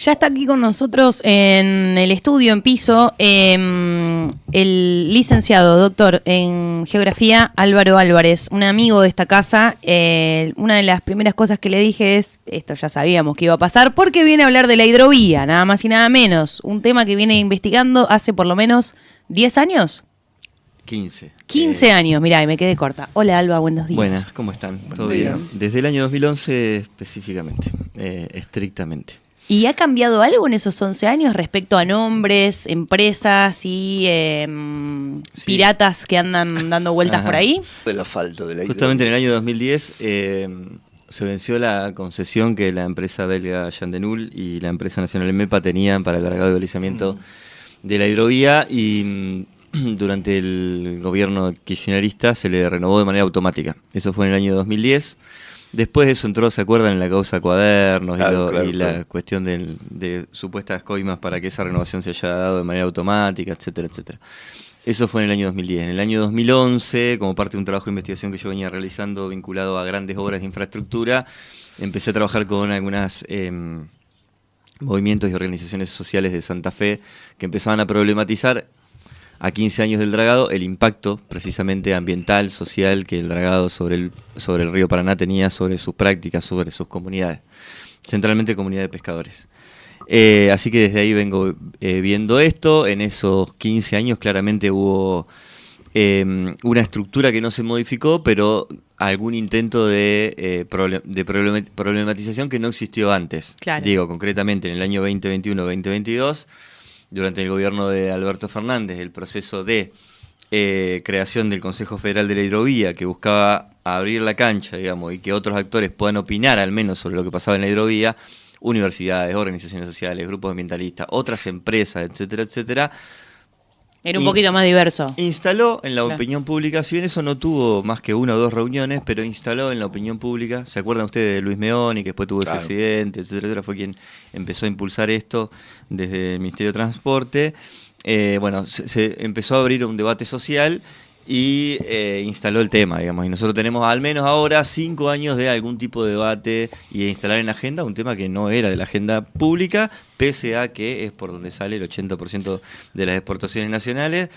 Ya está aquí con nosotros en el estudio, en piso, el licenciado, doctor en Geografía, Álvaro Álvarez, un amigo de esta casa. Una de las primeras cosas que le dije es, esto ya sabíamos que iba a pasar, porque viene a hablar de la hidrovía, nada más y nada menos. Un tema que viene investigando hace por lo menos 10 años. 15. 15 años, mirá, y me quedé corta. Hola, Alba, buenos días. Buenas, ¿cómo están? ¿Todo bien? Desde el año 2011 específicamente, estrictamente. ¿Y ha cambiado algo en esos 11 años respecto a nombres, empresas y piratas que andan dando vueltas por ahí? Del asfalto, de la Justamente en el año 2010 se venció la concesión que la empresa belga Jan de Nul y la empresa nacional MEPA tenían para el dragado y balizamiento de la hidrovía, y durante el gobierno kirchnerista se le renovó de manera automática. Eso fue en el año 2010. Después de eso entró, ¿se acuerdan?, en la causa Cuadernos y la cuestión de supuestas coimas para que esa renovación se haya dado de manera automática, etcétera, etcétera. Eso fue en el año 2010. En el año 2011, como parte de un trabajo de investigación que yo venía realizando vinculado a grandes obras de infraestructura, empecé a trabajar con algunos movimientos y organizaciones sociales de Santa Fe que empezaban a problematizar, a 15 años del dragado, el impacto precisamente ambiental, social que el dragado sobre el río Paraná tenía sobre sus prácticas, sobre sus comunidades, centralmente comunidades de pescadores. Así que desde ahí vengo viendo esto. En esos 15 años claramente hubo una estructura que no se modificó, pero algún intento de problematización que no existió antes. Claro. Digo, concretamente en el año 2021-2022, durante el gobierno de Alberto Fernández, el proceso de creación del Consejo Federal de la Hidrovía, que buscaba abrir la cancha, digamos, y que otros actores puedan opinar al menos sobre lo que pasaba en la hidrovía, universidades, organizaciones sociales, grupos ambientalistas, otras empresas, etcétera, etcétera. Era un poquito más diverso. Instaló en la Claro. opinión pública, si bien eso no tuvo más que una o dos reuniones, pero instaló en la opinión pública, ¿se acuerdan ustedes de Luis Meoni, que después tuvo ese accidente, etcétera, etcétera? Fue quien empezó a impulsar esto desde el Ministerio de Transporte. Bueno, se empezó a abrir un debate social y instaló el tema, digamos, y nosotros tenemos al menos ahora 5 años de algún tipo de debate y de instalar en la agenda un tema que no era de la agenda pública, pese a que es por donde sale el 80% de las exportaciones nacionales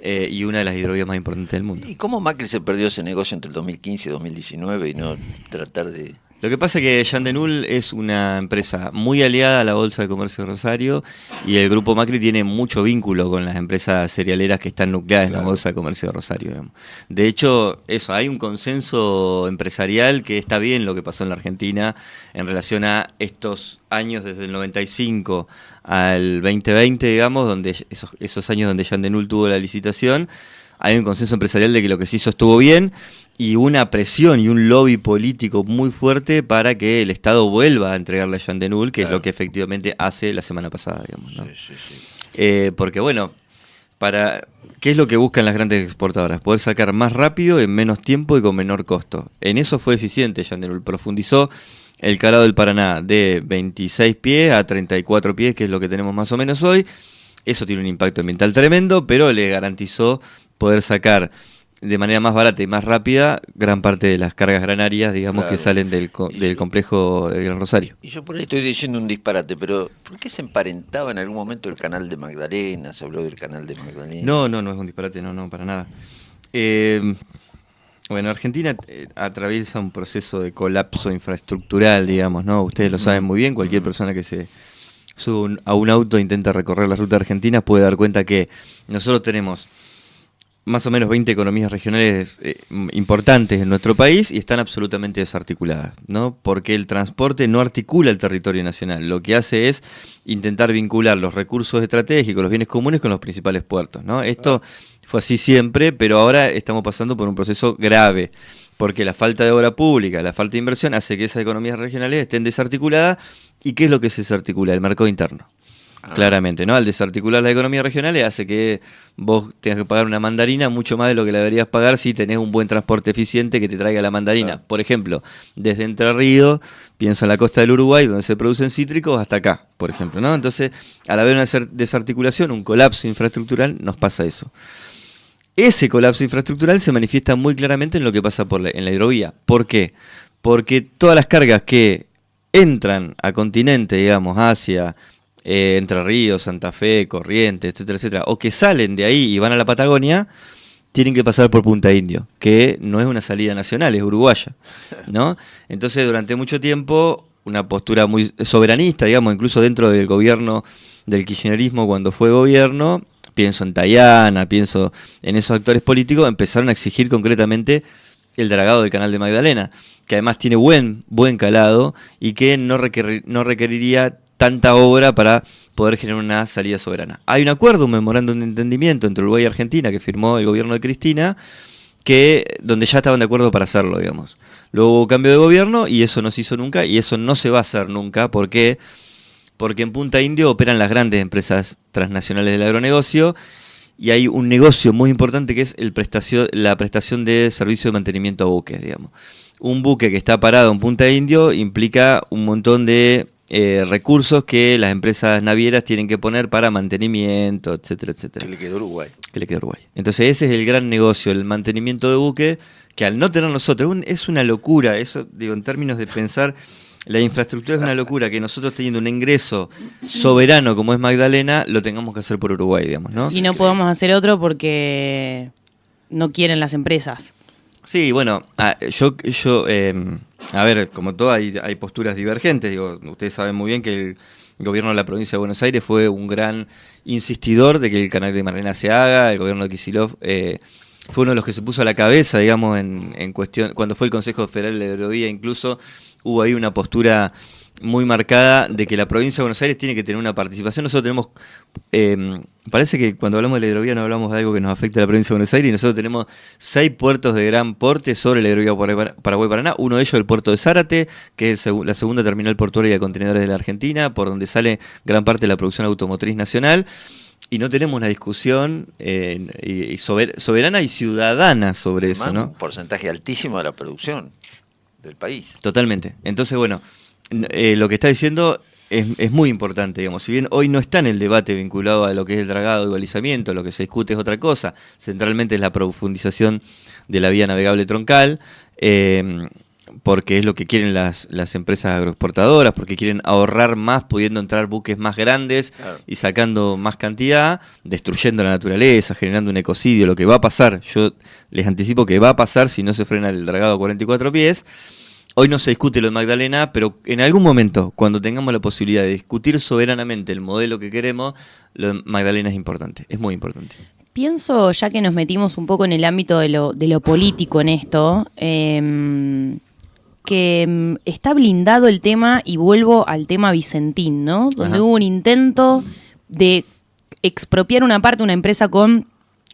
y una de las hidrovías más importantes del mundo. ¿Y cómo Macri se perdió ese negocio entre el 2015 y 2019 y no tratar de...? Lo que pasa es que Jan de Nul es una empresa muy aliada a la Bolsa de Comercio de Rosario, y el Grupo Macri tiene mucho vínculo con las empresas cerealeras que están nucleadas en la Bolsa de Comercio de Rosario, digamos. De hecho, hay un consenso empresarial que está bien lo que pasó en la Argentina en relación a estos años desde el 95 al 2020, digamos, donde esos años donde Jan de Nul tuvo la licitación. Hay un consenso empresarial de que lo que se hizo estuvo bien, y una presión y un lobby político muy fuerte para que el Estado vuelva a entregarle a Jan de Nul, que es lo que efectivamente hace la semana pasada, digamos, ¿no? Sí. Porque bueno, ¿qué es lo que buscan las grandes exportadoras? Poder sacar más rápido, en menos tiempo y con menor costo. En eso fue eficiente Jan de Nul, profundizó el calado del Paraná de 26 pies a 34 pies, que es lo que tenemos más o menos hoy. Eso tiene un impacto ambiental tremendo, pero le garantizó poder sacar de manera más barata y más rápida gran parte de las cargas granarias, digamos, que salen del complejo del Gran Rosario. Y yo por ahí estoy diciendo un disparate, pero ¿por qué se emparentaba en algún momento el canal de Magdalena? Se habló del canal de Magdalena. No es un disparate, no, para nada. Bueno, Argentina atraviesa un proceso de colapso infraestructural, digamos, ¿no? Ustedes lo saben muy bien, cualquier persona que se sube a un auto e intenta recorrer la ruta argentina puede dar cuenta que nosotros tenemos más o menos 20 economías regionales importantes en nuestro país y están absolutamente desarticuladas, ¿no? Porque el transporte no articula el territorio nacional, lo que hace es intentar vincular los recursos estratégicos, los bienes comunes con los principales puertos, ¿no? Esto fue así siempre, pero ahora estamos pasando por un proceso grave, porque la falta de obra pública, la falta de inversión hace que esas economías regionales estén desarticuladas. ¿Y qué es lo que se desarticula? El mercado interno. Claramente, ¿no? Al desarticular las economías regionales hace que vos tengas que pagar una mandarina mucho más de lo que la deberías pagar si tenés un buen transporte eficiente que te traiga la mandarina. Por ejemplo, desde Entre Ríos, pienso en la costa del Uruguay, donde se producen cítricos, hasta acá, por ejemplo, ¿no? Entonces, al haber una desarticulación, un colapso infraestructural, nos pasa eso. Ese colapso infraestructural se manifiesta muy claramente en lo que pasa en la hidrovía. ¿Por qué? Porque todas las cargas que entran a continente, digamos, Asia, Entre Ríos, Santa Fe, Corrientes, etcétera, etcétera, o que salen de ahí y van a la Patagonia, tienen que pasar por Punta Indio, que no es una salida nacional, es uruguaya, ¿no? Entonces, durante mucho tiempo, una postura muy soberanista, digamos, incluso dentro del gobierno del kirchnerismo, cuando fue gobierno, pienso en Tayana, pienso en esos actores políticos, empezaron a exigir concretamente el dragado del Canal de Magdalena, que además tiene buen calado y que no requeriría tanta obra para poder generar una salida soberana. Hay un acuerdo, un memorándum de entendimiento entre Uruguay y Argentina que firmó el gobierno de Cristina, donde ya estaban de acuerdo para hacerlo, digamos. Luego hubo cambio de gobierno y eso no se hizo nunca y eso no se va a hacer nunca. ¿Por qué? Porque en Punta Indio operan las grandes empresas transnacionales del agronegocio y hay un negocio muy importante que es la prestación de servicio de mantenimiento a buques, digamos. Un buque que está parado en Punta Indio implica un montón de recursos que las empresas navieras tienen que poner para mantenimiento, etcétera, etcétera. Que le quedó Uruguay. Entonces ese es el gran negocio, el mantenimiento de buque, que al no tener nosotros, es una locura, eso digo, en términos de pensar, la infraestructura es una locura, que nosotros teniendo un ingreso soberano como es Magdalena, lo tengamos que hacer por Uruguay, digamos, ¿no? Y no podemos hacer otro porque no quieren las empresas. Sí, bueno, a ver, como todo hay posturas divergentes. Digo, ustedes saben muy bien que el gobierno de la provincia de Buenos Aires fue un gran insistidor de que el Canal de Magdalena se haga. El gobierno de Kicillof fue uno de los que se puso a la cabeza, digamos, en cuestión, cuando fue el Consejo Federal de la Hidrovía, incluso hubo ahí una postura muy marcada de que la provincia de Buenos Aires tiene que tener una participación. Nosotros tenemos, parece que cuando hablamos de la hidrovía no hablamos de algo que nos afecte a la provincia de Buenos Aires, y nosotros tenemos 6 puertos de gran porte sobre la hidrovía Paraguay-Paraná, uno de ellos el puerto de Zárate, que es la segunda terminal portuaria de contenedores de la Argentina, por donde sale gran parte de la producción automotriz nacional, y no tenemos una discusión soberana y ciudadana sobre eso, ¿no? Un porcentaje altísimo de la producción del país. Totalmente. Entonces, bueno, lo que está diciendo es muy importante, digamos. Si bien hoy no está en el debate vinculado a lo que es el dragado y balizamiento, lo que se discute es otra cosa. Centralmente es la profundización de la vía navegable troncal, porque es lo que quieren las empresas agroexportadoras, porque quieren ahorrar más pudiendo entrar buques más grandes, claro, y sacando más cantidad, destruyendo la naturaleza, generando un ecocidio. Lo que va a pasar, yo les anticipo que va a pasar si no se frena el dragado a 44 pies. Hoy no se discute lo de Magdalena, pero en algún momento, cuando tengamos la posibilidad de discutir soberanamente el modelo que queremos, lo de Magdalena es importante, es muy importante. Pienso, ya que nos metimos un poco en el ámbito de lo político en esto, que está blindado el tema, y vuelvo al tema Vicentín, ¿no? Donde hubo un intento de expropiar una parte de una empresa con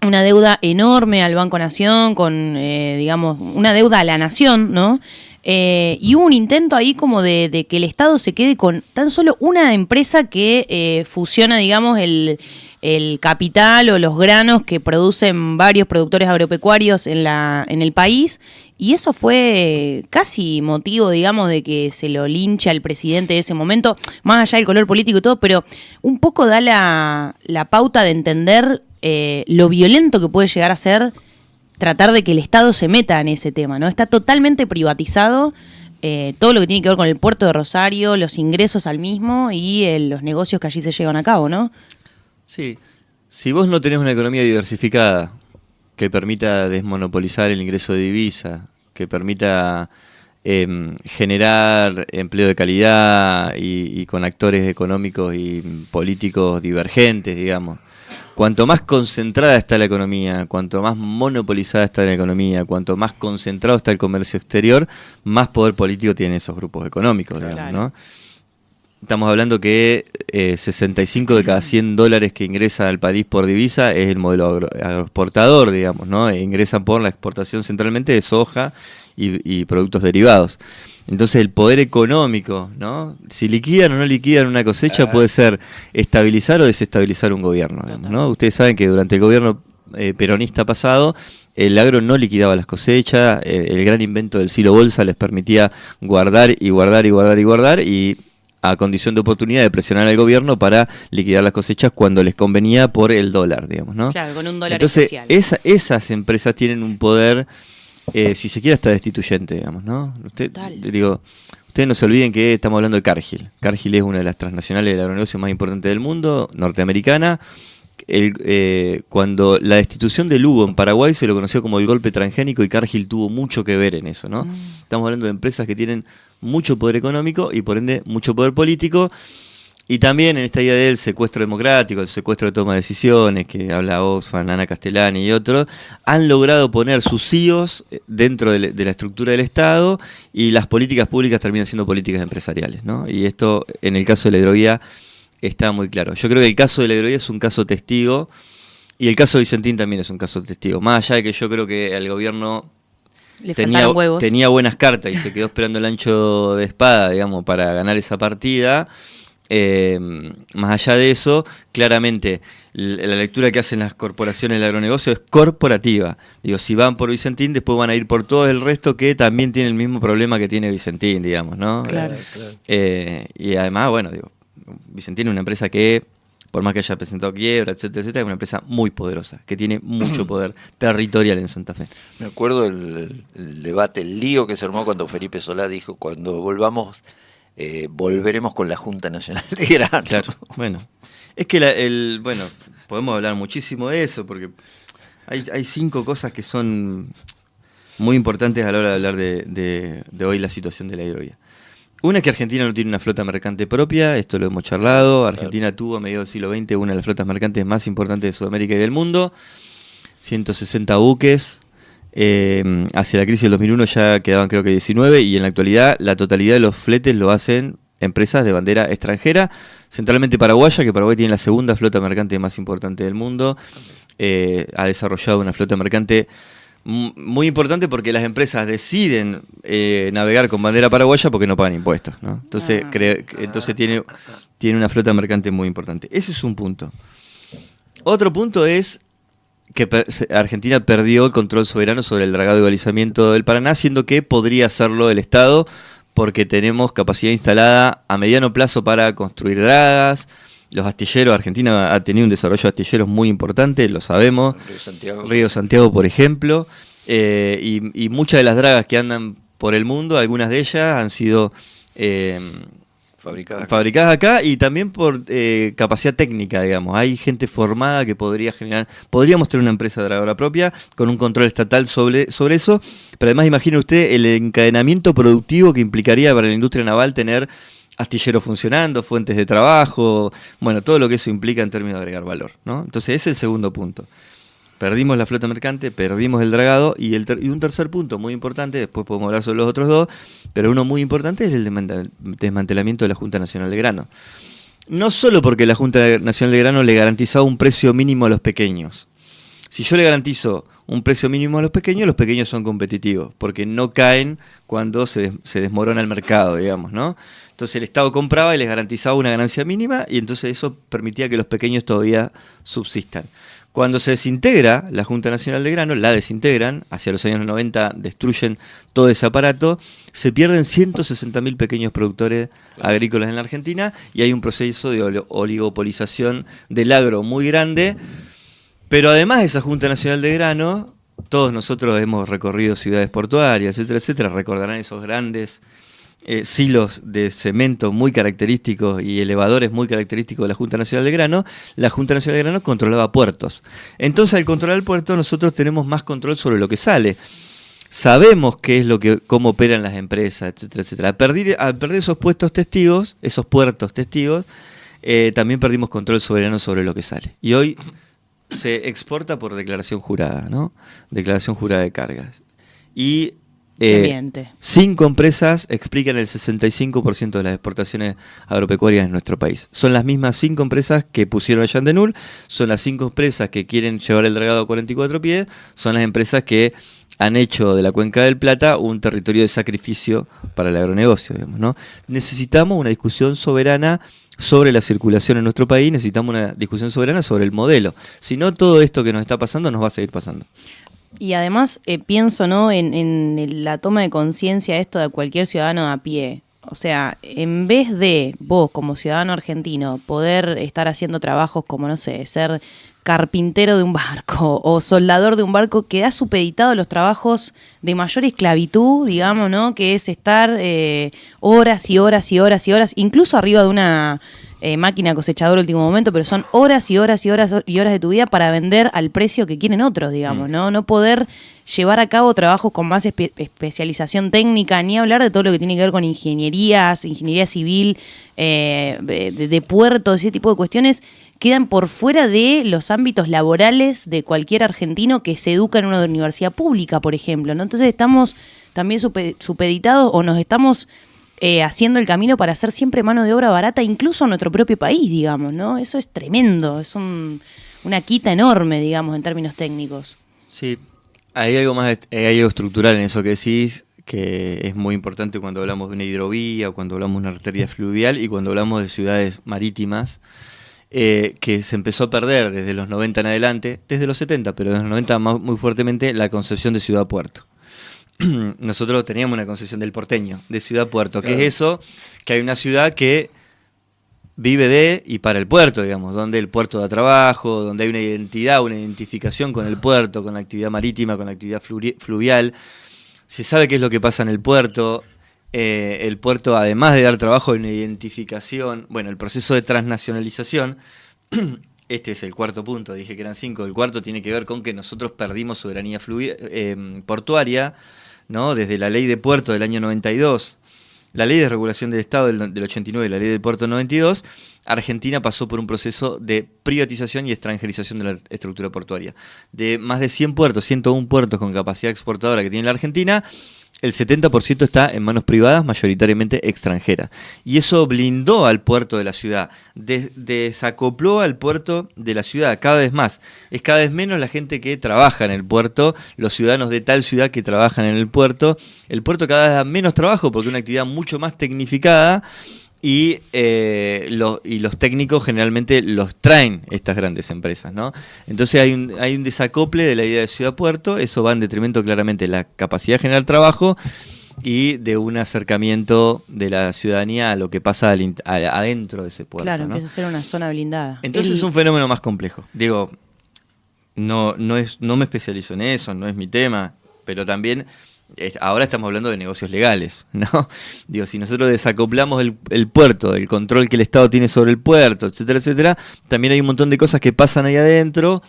una deuda enorme al Banco Nación, con, digamos, una deuda a la Nación, ¿no? Y hubo un intento ahí como de que el Estado se quede con tan solo una empresa que fusiona, digamos, el capital o los granos que producen varios productores agropecuarios en el país, y eso fue casi motivo, digamos, de que se lo linche al presidente de ese momento, más allá del color político y todo, pero un poco da la pauta de entender lo violento que puede llegar a ser tratar de que el Estado se meta en ese tema, ¿no? Está totalmente privatizado todo lo que tiene que ver con el puerto de Rosario, los ingresos al mismo y los negocios que allí se llevan a cabo, ¿no? Sí, si vos no tenés una economía diversificada que permita desmonopolizar el ingreso de divisa, que permita generar empleo de calidad y con actores económicos y políticos divergentes, digamos. Cuanto más concentrada está la economía, cuanto más monopolizada está la economía, cuanto más concentrado está el comercio exterior, más poder político tienen esos grupos económicos, digamos, claro, ¿no? Estamos hablando que 65 de cada $100 que ingresan al país por divisa es el modelo agroexportador, digamos, ¿no? Ingresan por la exportación centralmente de soja y productos derivados. Entonces el poder económico, ¿no? Si liquidan o no liquidan una cosecha, puede ser estabilizar o desestabilizar un gobierno, digamos, ¿no? Ustedes saben que durante el gobierno peronista pasado, el agro no liquidaba las cosechas, el gran invento del silo bolsa les permitía guardar y guardar y guardar y guardar, y a condición de oportunidad de presionar al gobierno para liquidar las cosechas cuando les convenía por el dólar, digamos, ¿no? Claro, con un dólar Entonces, especial. Esas empresas tienen un poder, si se quiere, hasta destituyente, digamos, ¿no? Usted ustedes no se olviden que estamos hablando de Cargill. Cargill es una de las transnacionales del agronegocio más importantes del mundo, norteamericana. Cuando la destitución de Lugo en Paraguay se lo conoció como el golpe transgénico y Cargill tuvo mucho que ver en eso, ¿no? Estamos hablando de empresas que tienen mucho poder económico y por ende mucho poder político. Y también en esta idea del secuestro democrático, el secuestro de toma de decisiones, que habla Oxfam, Ana Castellani y otros, han logrado poner sus CEOs dentro de la estructura del Estado y las políticas públicas terminan siendo políticas empresariales, ¿no? Y esto, en el caso de la hidrovía, está muy claro. Yo creo que el caso de la hidrovía es un caso testigo y el caso de Vicentín también es un caso testigo. Más allá de que yo creo que el gobierno tenía buenas cartas y se quedó esperando el ancho de espada, digamos, para ganar esa partida. Más allá de eso, claramente la lectura que hacen las corporaciones del agronegocio es corporativa. Digo, si van por Vicentín, después van a ir por todo el resto que también tiene el mismo problema que tiene Vicentín, digamos, ¿no? Claro. Y además, bueno, digo, Vicentín es una empresa que, por más que haya presentado quiebra, etcétera, etcétera, es una empresa muy poderosa, que tiene mucho poder territorial en Santa Fe. Me acuerdo el debate, el lío que se armó cuando Felipe Solá dijo, cuando volvamos, volveremos con la Junta Nacional de Grano. Claro, bueno. Es que bueno, podemos hablar muchísimo de eso, porque hay 5 cosas que son muy importantes a la hora de hablar de hoy la situación de la hidrovía. Una es que Argentina no tiene una flota mercante propia, esto lo hemos charlado. Argentina tuvo a mediados del siglo XX una de las flotas mercantes más importantes de Sudamérica y del mundo, 160 buques. Hacia la crisis del 2001 ya quedaban creo que 19 y en la actualidad la totalidad de los fletes lo hacen empresas de bandera extranjera, centralmente paraguaya, que Paraguay tiene la segunda flota mercante más importante del mundo. Ha desarrollado una flota mercante muy importante porque las empresas deciden navegar con bandera paraguaya porque no pagan impuestos, ¿no? Entonces, entonces tiene una flota mercante muy importante. Ese es un punto. Otro punto es que Argentina perdió el control soberano sobre el dragado y balizamiento del Paraná, siendo que podría hacerlo el Estado porque tenemos capacidad instalada a mediano plazo para construir dragas. Los astilleros, Argentina ha tenido un desarrollo de astilleros muy importante, lo sabemos. Río Santiago, por ejemplo. Y muchas de las dragas que andan por el mundo, algunas de ellas han sido fabricadas acá y también por capacidad técnica, digamos. Hay gente formada que podríamos tener una empresa dragadora propia con un control estatal sobre eso, pero además imagine usted el encadenamiento productivo que implicaría para la industria naval tener astilleros funcionando, fuentes de trabajo, bueno, todo lo que eso implica en términos de agregar valor, ¿no? Entonces ese es el segundo punto. Perdimos la flota mercante, perdimos el dragado y un tercer punto muy importante, después podemos hablar sobre los otros dos, pero uno muy importante es el desmantelamiento de la Junta Nacional de Grano. No solo porque la Junta Nacional de Grano le garantizaba un precio mínimo a los pequeños. Si yo le garantizo un precio mínimo a los pequeños son competitivos, porque no caen cuando se desmorona el mercado, digamos, ¿no? Entonces el Estado compraba y les garantizaba una ganancia mínima y entonces eso permitía que los pequeños todavía subsistan. Cuando se desintegra la Junta Nacional de Grano, la desintegran, hacia los años 90 destruyen todo ese aparato, se pierden 160.000 pequeños productores agrícolas en la Argentina y hay un proceso de oligopolización del agro muy grande. Pero además de esa Junta Nacional de Grano, todos nosotros hemos recorrido ciudades portuarias, etcétera, etcétera, recordarán esos grandes silos de cemento muy característicos y elevadores muy característicos de la Junta Nacional de Grano. La Junta Nacional de Grano controlaba puertos. Entonces, al controlar el puerto, nosotros tenemos más control sobre lo que sale. Sabemos qué es cómo operan las empresas, etcétera, etcétera. Al perder esos puertos testigos, también perdimos control soberano sobre lo que sale. Y hoy se exporta por declaración jurada, ¿no? Declaración jurada de cargas. Y 5 empresas explican el 65% de las exportaciones agropecuarias en nuestro país. Son las mismas 5 empresas que pusieron a Yandenul, son las 5 empresas que quieren llevar el dragado a 44 pies, son las empresas que han hecho de la Cuenca del Plata un territorio de sacrificio para el agronegocio, digamos, ¿no? Necesitamos una discusión soberana sobre la circulación en nuestro país, necesitamos una discusión soberana sobre el modelo. Si no, todo esto que nos está pasando nos va a seguir pasando. Y además pienso, ¿no?, en la toma de conciencia esto de cualquier ciudadano a pie. o sea, en vez de vos como ciudadano argentino poder estar haciendo trabajos como, no sé, ser carpintero de un barco o soldador de un barco, quedás supeditado a los trabajos de mayor esclavitud, digamos, ¿no? Que es estar horas y horas y horas y horas, incluso arriba de una máquina cosechadora último momento, pero son horas y horas y horas y horas de tu vida para vender al precio que quieren otros, digamos, ¿no? No poder llevar a cabo trabajos con más especialización técnica, ni hablar de todo lo que tiene que ver con ingeniería civil, de puertos, ese tipo de cuestiones, quedan por fuera de los ámbitos laborales de cualquier argentino que se educa en una universidad pública, por ejemplo, ¿no? Entonces estamos también supeditados o nos estamos haciendo el camino para hacer siempre mano de obra barata, incluso en nuestro propio país, digamos, ¿no? Eso es tremendo, es una quita enorme, digamos, en términos técnicos. Sí, hay algo más, hay algo estructural en eso que decís, que es muy importante cuando hablamos de una hidrovía, cuando hablamos de una arteria fluvial y cuando hablamos de ciudades marítimas, que se empezó a perder desde los 90 en adelante, desde los 70, pero desde los 90 muy fuertemente, la concepción de ciudad-puerto. Nosotros teníamos una concepción del porteño, de ciudad-puerto, claro. Que es eso, que hay una ciudad que vive de y para el puerto, digamos, donde el puerto da trabajo, donde hay una identidad, una identificación con el puerto, con la actividad marítima, con la actividad fluvial. Se sabe qué es lo que pasa en el puerto. El puerto, además de dar trabajo, hay una identificación. Bueno, el proceso de transnacionalización, este es el cuarto punto, dije que eran 5. El cuarto tiene que ver con que nosotros perdimos soberanía portuaria, ¿no? Desde la ley de puerto del año 92, la ley de regulación del Estado del 89 y la ley del puerto del 92, Argentina pasó por un proceso de privatización y extranjerización de la estructura portuaria. De más de 100 puertos, 101 puertos con capacidad exportadora que tiene la Argentina, el 70% está en manos privadas, mayoritariamente extranjeras. Y eso blindó al puerto de la ciudad, desacopló al puerto de la ciudad cada vez más. Es cada vez menos la gente que trabaja en el puerto, los ciudadanos de tal ciudad que trabajan en el puerto. El puerto cada vez da menos trabajo porque es una actividad mucho más tecnificada. Y los técnicos generalmente los traen estas grandes empresas, ¿no? Entonces hay un desacople de la idea de ciudad-puerto, eso va en detrimento claramente de la capacidad de generar trabajo y de un acercamiento de la ciudadanía a lo que pasa adentro de ese puerto. Claro, ¿no? empieza a ser una zona blindada. Entonces es un fenómeno más complejo. Digo, no me especializo en eso, no es mi tema, pero también... Ahora estamos hablando de negocios legales, ¿no? Digo, si nosotros desacoplamos el puerto, del control que el Estado tiene sobre el puerto, etcétera, etcétera, también hay un montón de cosas que pasan ahí adentro.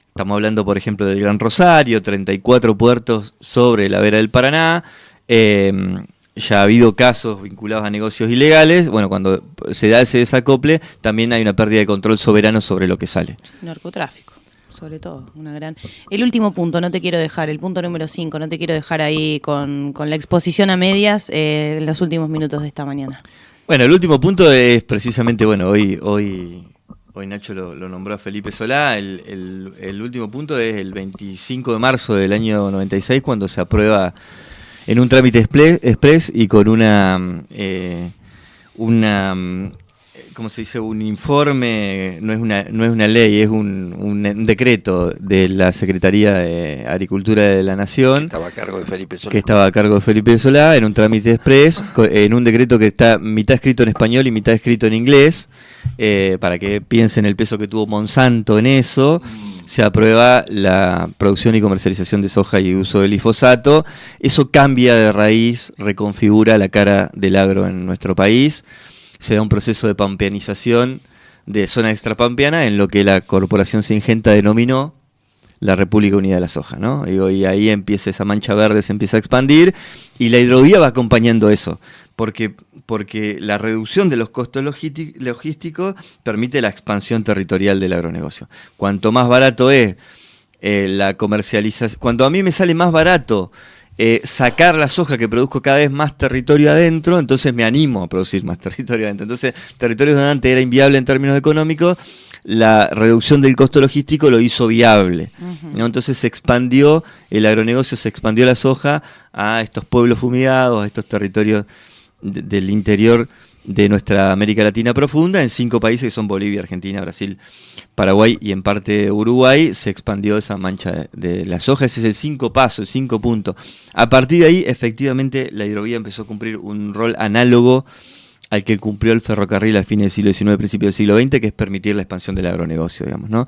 Estamos hablando, por ejemplo, del Gran Rosario, 34 puertos sobre la vera del Paraná. Ya ha habido casos vinculados a negocios ilegales. Bueno, cuando se da ese desacople, también hay una pérdida de control soberano sobre lo que sale. Narcotráfico. Sobre todo, El último punto, no te quiero dejar, el punto número 5, no te quiero dejar ahí con la exposición a medias en los últimos minutos de esta mañana. Bueno, el último punto es precisamente, bueno, hoy Nacho lo nombró a Felipe Solá, el último punto es el 25 de marzo del año 96, cuando se aprueba en un trámite express y con una ¿cómo se dice? Un informe, no es una ley, es un decreto de la Secretaría de Agricultura de la Nación. Que estaba a cargo de Felipe Solá. Que estaba a cargo de Felipe Solá, en un trámite express, en un decreto que está mitad escrito en español y mitad escrito en inglés, para que piensen el peso que tuvo Monsanto en eso. Se aprueba la producción y comercialización de soja y uso del glifosato. Eso cambia de raíz, reconfigura la cara del agro en nuestro país. Se da un proceso de pampeanización de zona extrapampeana en lo que la Corporación Singenta denominó la República Unida de la Soja, ¿no? Y ahí empieza esa mancha verde, se empieza a expandir y la hidrovía va acompañando eso, porque la reducción de los costos logísticos permite la expansión territorial del agronegocio. Cuanto más barato es la comercialización, cuando a mí me sale más barato sacar la soja que produzco cada vez más territorio adentro, entonces me animo a producir más territorio adentro. Entonces, territorio donde antes era inviable en términos económicos, la reducción del costo logístico lo hizo viable, ¿no? Entonces se expandió el agronegocio, se expandió la soja a estos pueblos fumigados, a estos territorios del interior de nuestra América Latina profunda en 5 países que son Bolivia, Argentina, Brasil, Paraguay y en parte Uruguay. Se expandió esa mancha de la soja. Ese es el 5 paso, el 5 punto. A partir de ahí, efectivamente, la hidrovía empezó a cumplir un rol análogo al que cumplió el ferrocarril al fin del siglo XIX, principio del siglo XX, que es permitir la expansión del agronegocio, digamos, ¿no?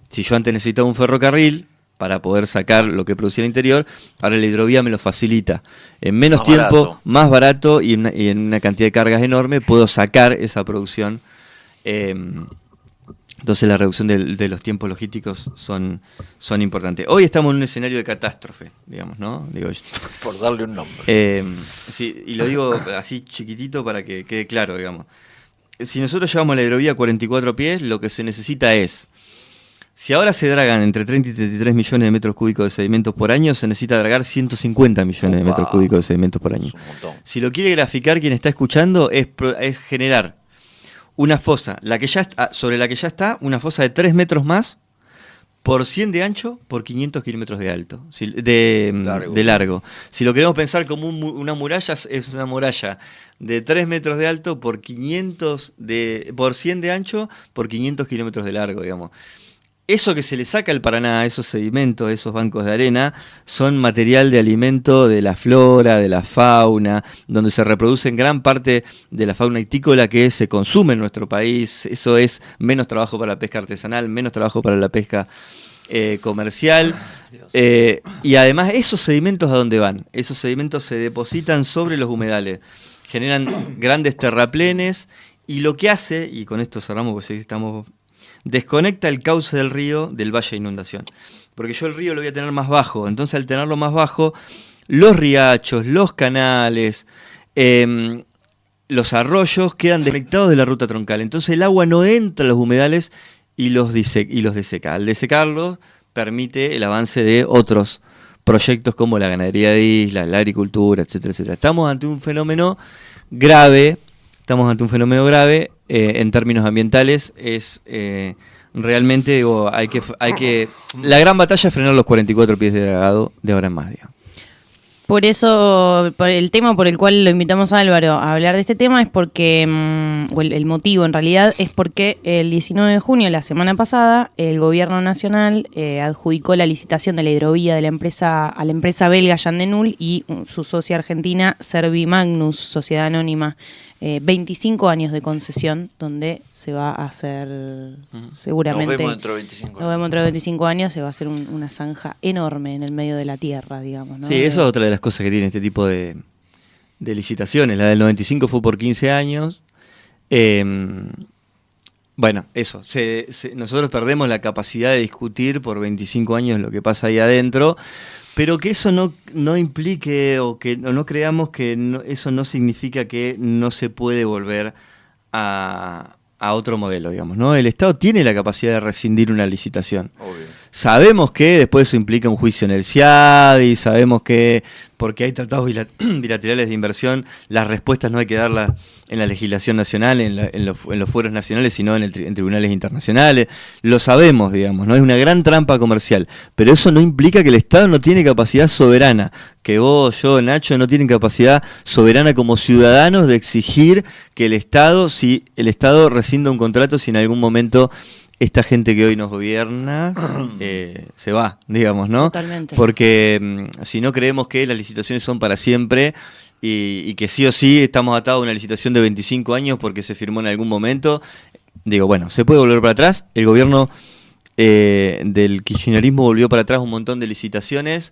Si yo antes necesitaba un ferrocarril para poder sacar lo que producía el interior, ahora la hidrovía me lo facilita. En menos Más tiempo, barato. más barato y en una cantidad de cargas enorme, puedo sacar esa producción. Entonces la reducción de los tiempos logísticos son importantes. Hoy estamos en un escenario de catástrofe, digamos, ¿no? Digo, Por darle un nombre. sí, y lo digo así chiquitito para que quede claro, digamos. Si nosotros llevamos la hidrovía a 44 pies, lo que se necesita es, si ahora se dragan entre 30 y 33 millones de metros cúbicos de sedimentos por año, se necesita dragar 150 millones de metros cúbicos de sedimentos por año. Es un montón. Si lo quiere graficar quien está escuchando, es generar una fosa, sobre la que ya está, una fosa de 3 metros más, por 100 de ancho, por 500 kilómetros de alto, de largo. Si lo queremos pensar como una muralla, es una muralla de 3 metros de alto por 100 de ancho, por 500 kilómetros de largo, digamos. Eso que se le saca al Paraná, esos sedimentos, esos bancos de arena, son material de alimento de la flora, de la fauna, donde se reproducen gran parte de la fauna ictícola que se consume en nuestro país. Eso es menos trabajo para la pesca artesanal, menos trabajo para la pesca comercial. Y además, esos sedimentos, ¿a dónde van? Esos sedimentos se depositan sobre los humedales, generan grandes terraplenes, y lo que hace, y con esto cerramos porque estamos... desconecta el cauce del río del valle de inundación. Porque yo el río lo voy a tener más bajo. Entonces, al tenerlo más bajo, los riachos, los canales, los arroyos quedan desconectados de la ruta troncal. Entonces, el agua no entra a los humedales y los deseca. Al desecarlos, permite el avance de otros proyectos como la ganadería de islas, la agricultura, etcétera, etcétera. Estamos ante un fenómeno grave. En términos ambientales. Es realmente, digo, hay que la gran batalla es frenar los 44 pies de dragado de ahora en más, digamos. Por eso, por el tema por el cual lo invitamos a Álvaro a hablar de este tema es porque, o el motivo en realidad, es porque el 19 de junio, la semana pasada, el gobierno nacional adjudicó la licitación de la hidrovía de la empresa a la empresa belga Jandenul y su socia argentina Servimagnus, sociedad anónima. 25 años de concesión, donde se va a hacer seguramente... Nos vemos dentro de 25 años. Nos vemos dentro de 25 años, se va a hacer una zanja enorme en el medio de la tierra, digamos, ¿no? Sí, eso es otra de las cosas que tiene este tipo de licitaciones. La del 95 fue por 15 años. Bueno, eso. Nosotros perdemos la capacidad de discutir por 25 años lo que pasa ahí adentro, pero que eso no implique o que no creamos que eso no significa que no se puede volver a otro modelo, digamos, ¿no? El Estado tiene la capacidad de rescindir una licitación. Obvio. Sabemos que después eso implica un juicio en el CIADI, sabemos que porque hay tratados bilaterales de inversión, las respuestas no hay que darlas en la legislación nacional, en los fueros nacionales, sino en tribunales internacionales. Lo sabemos, digamos, ¿no? Es una gran trampa comercial, pero eso no implica que el Estado no tiene capacidad soberana, que vos, yo, Nacho, no tienen capacidad soberana como ciudadanos de exigir que si el Estado rescinda un contrato, si en algún momento esta gente que hoy nos gobierna se va, digamos, ¿no? Totalmente. Porque si no creemos que las licitaciones son para siempre y que sí o sí estamos atados a una licitación de 25 años porque se firmó en algún momento, digo, bueno, se puede volver para atrás. El gobierno del kirchnerismo volvió para atrás un montón de licitaciones.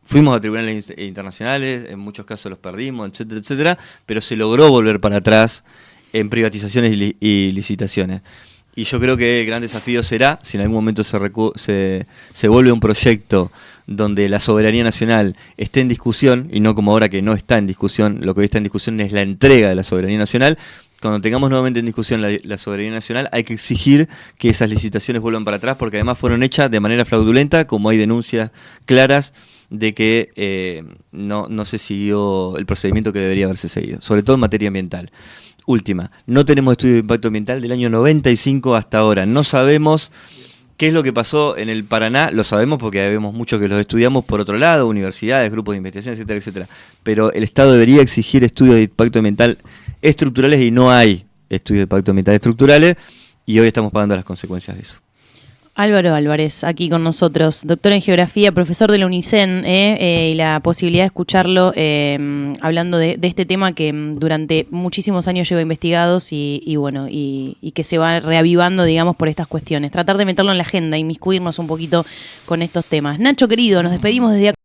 Fuimos a tribunales internacionales, en muchos casos los perdimos, etcétera, etcétera, pero se logró volver para atrás en privatizaciones y licitaciones. Y yo creo que el gran desafío será, si en algún momento se vuelve un proyecto donde la soberanía nacional esté en discusión, y no como ahora que no está en discusión, lo que hoy está en discusión es la entrega de la soberanía nacional. Cuando tengamos nuevamente en discusión la soberanía nacional, hay que exigir que esas licitaciones vuelvan para atrás, porque además fueron hechas de manera fraudulenta, como hay denuncias claras de que no se siguió el procedimiento que debería haberse seguido, sobre todo en materia ambiental. Última, no tenemos estudio de impacto ambiental del año 95 hasta ahora. No sabemos qué es lo que pasó en el Paraná, lo sabemos porque vemos muchos que los estudiamos por otro lado, universidades, grupos de investigación, etcétera, etcétera. Pero el Estado debería exigir estudios de impacto ambiental estructurales y no hay estudios de pacto ambiental estructurales, y hoy estamos pagando las consecuencias de eso. Álvaro Álvarez, aquí con nosotros, doctor en geografía, profesor de la UNICEN, y la posibilidad de escucharlo hablando de este tema que durante muchísimos años lleva investigados y que se va reavivando, digamos, por estas cuestiones. Tratar de meterlo en la agenda, inmiscuirnos un poquito con estos temas. Nacho, querido, nos despedimos desde acá.